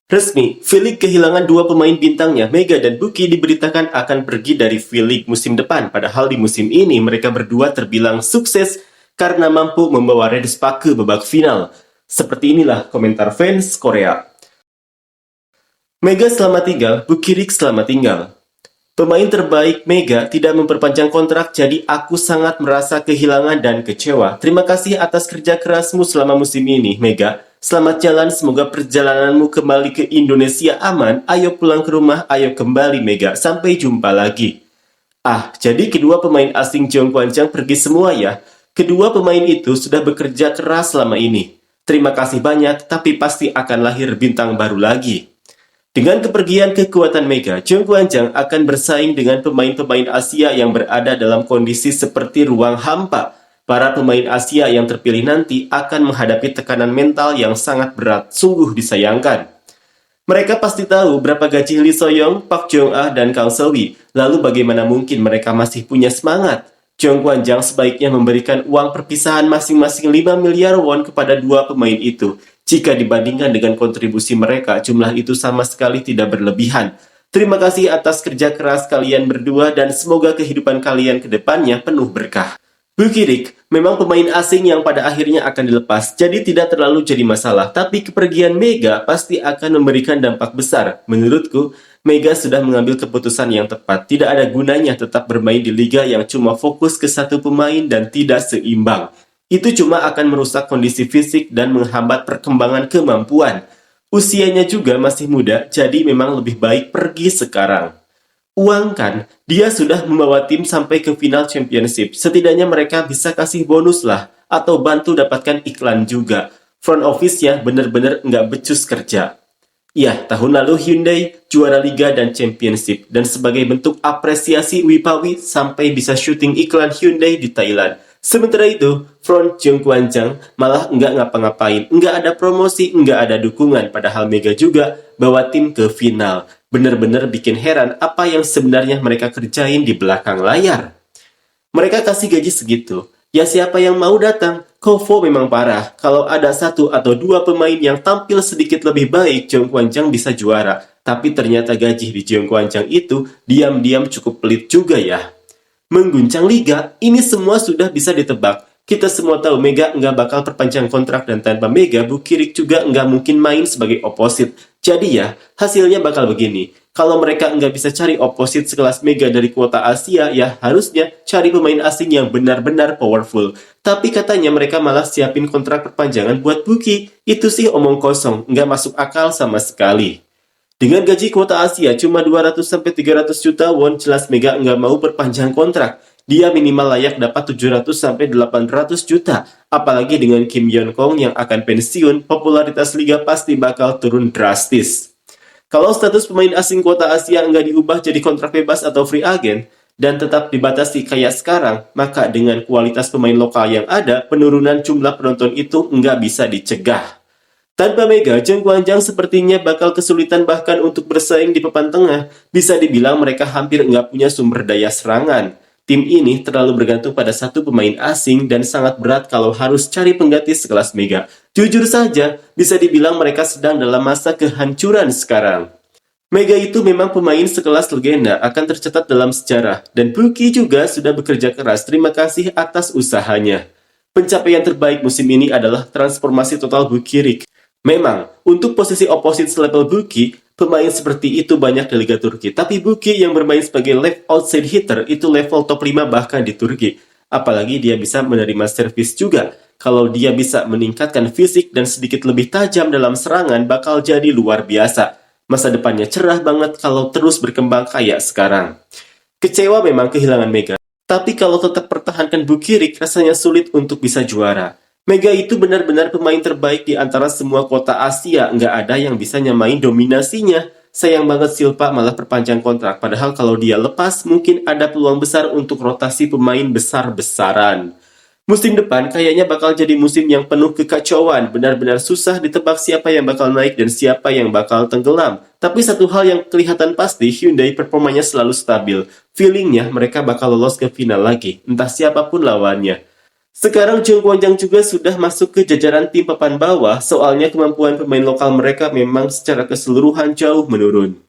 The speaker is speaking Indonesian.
Resmi, V-League kehilangan dua pemain bintangnya. Mega dan Buki diberitakan akan pergi dari V-League musim depan. Padahal di musim ini mereka berdua terbilang sukses karena mampu membawa Red Spark ke babak final. Seperti inilah komentar fans Korea. Mega selamat tinggal, Bukirik selamat tinggal. Pemain terbaik Mega tidak memperpanjang kontrak, jadi aku sangat merasa kehilangan dan kecewa. Terima kasih atas kerja kerasmu selama musim ini, Mega. Selamat jalan, semoga perjalananmu kembali ke Indonesia aman. Ayo pulang ke rumah, ayo kembali, Mega. Sampai jumpa lagi. Jadi kedua pemain asing Jong Kwanjang pergi semua ya? Kedua pemain itu sudah bekerja keras selama ini. Terima kasih banyak, tapi pasti akan lahir bintang baru lagi. Dengan kepergian kekuatan Mega, Jong Kwanjang akan bersaing dengan pemain-pemain Asia yang berada dalam kondisi seperti ruang hampa. Para pemain Asia yang terpilih nanti akan menghadapi tekanan mental yang sangat berat, sungguh disayangkan. Mereka pasti tahu berapa gaji Lee Soyoung, Park Jong-ah, dan Kang Seowi. Lalu bagaimana mungkin mereka masih punya semangat? Jong Kwanjang sebaiknya memberikan uang perpisahan masing-masing 5 miliar won kepada dua pemain itu. Jika dibandingkan dengan kontribusi mereka, jumlah itu sama sekali tidak berlebihan. Terima kasih atas kerja keras kalian berdua dan semoga kehidupan kalian ke depannya penuh berkah. Bukirik memang pemain asing yang pada akhirnya akan dilepas, jadi tidak terlalu jadi masalah. Tapi kepergian Mega pasti akan memberikan dampak besar. Menurutku, Mega sudah mengambil keputusan yang tepat. Tidak ada gunanya tetap bermain di liga yang cuma fokus ke satu pemain dan tidak seimbang. Itu cuma akan merusak kondisi fisik dan menghambat perkembangan kemampuan. Usianya juga masih muda, jadi memang lebih baik pergi sekarang. Uang kan, dia sudah membawa tim sampai ke final championship. Setidaknya mereka bisa kasih bonus lah, atau bantu dapatkan iklan juga. Front office-nya bener-bener nggak becus kerja. Ya, tahun lalu Hyundai juara Liga dan Championship, dan sebagai bentuk apresiasi Wipawi sampai bisa syuting iklan Hyundai di Thailand. Sementara itu, front Jong Kwanjang malah nggak ngapa-ngapain, nggak ada promosi, nggak ada dukungan, padahal Mega juga bawa tim ke final. Bener-bener bikin heran apa yang sebenarnya mereka kerjain di belakang layar. Mereka kasih gaji segitu. Ya siapa yang mau datang? Kovo memang parah. Kalau ada satu atau dua pemain yang tampil sedikit lebih baik, Jong Kwanjang bisa juara. Tapi ternyata gaji di Jong Kwanjang itu diam-diam cukup pelit juga ya. Mengguncang liga, ini semua sudah bisa ditebak. Kita semua tahu Mega nggak bakal perpanjang kontrak dan tanpa Mega, Bukirik juga nggak mungkin main sebagai oposit. Jadi ya, hasilnya bakal begini. Kalau mereka nggak bisa cari oposit sekelas Mega dari kuota Asia, ya harusnya cari pemain asing yang benar-benar powerful. Tapi katanya mereka malah siapin kontrak perpanjangan buat Buki. Itu sih omong kosong, nggak masuk akal sama sekali. Dengan gaji kuota Asia cuma 200-300 juta won, jelas Mega nggak mau perpanjang kontrak. Dia minimal layak dapat 700-800 juta. Apalagi dengan Kim Yeon Kong yang akan pensiun, popularitas liga pasti bakal turun drastis. Kalau status pemain asing kuota Asia nggak diubah jadi kontrak bebas atau free agent, dan tetap dibatasi kayak sekarang, maka dengan kualitas pemain lokal yang ada, penurunan jumlah penonton itu nggak bisa dicegah. Tanpa Mega, Jong Kwanjang sepertinya bakal kesulitan bahkan untuk bersaing di papan tengah. Bisa dibilang mereka hampir nggak punya sumber daya serangan. Tim ini terlalu bergantung pada satu pemain asing dan sangat berat kalau harus cari pengganti sekelas Mega. Jujur saja, bisa dibilang mereka sedang dalam masa kehancuran sekarang. Mega itu memang pemain sekelas legenda, akan tercatat dalam sejarah. Dan Buki juga sudah bekerja keras, terima kasih atas usahanya. Pencapaian terbaik musim ini adalah transformasi total Bukirik. Memang, untuk posisi oposit selevel Buki, pemain seperti itu banyak di Liga Turki. Tapi Buki yang bermain sebagai left outside hitter itu level top 5 bahkan di Turki. Apalagi dia bisa menerima servis juga. Kalau dia bisa meningkatkan fisik dan sedikit lebih tajam dalam serangan, bakal jadi luar biasa. Masa depannya cerah banget kalau terus berkembang kayak sekarang. Kecewa memang kehilangan Mega. Tapi kalau tetap pertahankan Bukirik, rasanya sulit untuk bisa juara. Mega itu benar-benar pemain terbaik di antara semua kota Asia. Nggak ada yang bisa nyamain dominasinya. Sayang banget Silva malah perpanjang kontrak. Padahal kalau dia lepas, mungkin ada peluang besar untuk rotasi pemain besar-besaran. Musim depan kayaknya bakal jadi musim yang penuh kekacauan. Benar-benar susah ditebak siapa yang bakal naik dan siapa yang bakal tenggelam. Tapi satu hal yang kelihatan pasti, Hyundai performanya selalu stabil. Feelingnya mereka bakal lolos ke final lagi, entah siapapun lawannya. Sekarang Jung Kwon-jang juga sudah masuk ke jajaran tim papan bawah, soalnya kemampuan pemain lokal mereka memang secara keseluruhan jauh menurun.